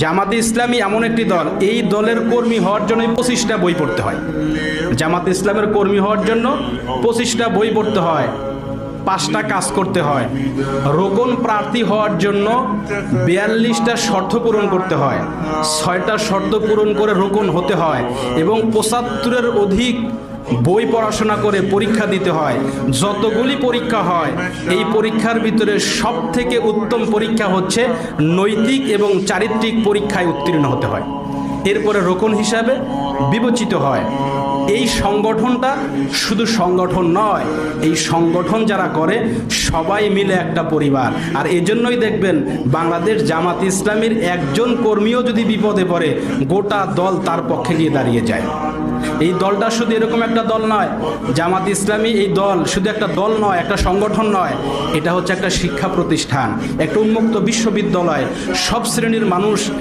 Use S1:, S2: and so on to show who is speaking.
S1: জামাতে ইসলামী এমন একটি দল, এই দলের কর্মী হওয়ার জন্য 25টা বই পড়তে হয়। জামাতে ইসলামের কর্মী হওয়ার জন্য 25টা বই পড়তে হয়, 5টা কাজ করতে হয়। রোকন প্রার্থী হওয়ার জন্য 42টা শর্ত পূরণ করতে হয়, 6টা শর্ত পূরণ করে রোকন হতে হয় এবং 75-এর অধিক বই পড়াশোনা করে পরীক্ষা দিতে হয়। যতগুলি পরীক্ষা হয়, এই পরীক্ষার ভিতরে সব থেকে উত্তম পরীক্ষা হচ্ছে নৈতিক এবং চারিত্রিক পরীক্ষায় উত্তীর্ণ হতে হয়, এরপরে রোকন হিসাবে বিবেচিত হয়। এই সংগঠনটা শুধু সংগঠন নয়, এই সংগঠন যারা করে সবাই মিলে একটা পরিবার। আর এজন্যই দেখবেন বাংলাদেশ জামাত ইসলামীর একজন কর্মীও যদি বিপদে পড়ে, গোটা দল তার পক্ষে গিয়ে দাঁড়িয়ে যায়। এই দলটা শুধু এরকম একটা দল নয়, জামাত ইসলামী এই দল শুধু একটা দল নয়, একটা সংগঠন নয়, এটা হচ্ছে একটা শিক্ষা প্রতিষ্ঠান, একটা উন্মুক্ত বিশ্ববিদ্যালয়। সব শ্রেণীর মানুষ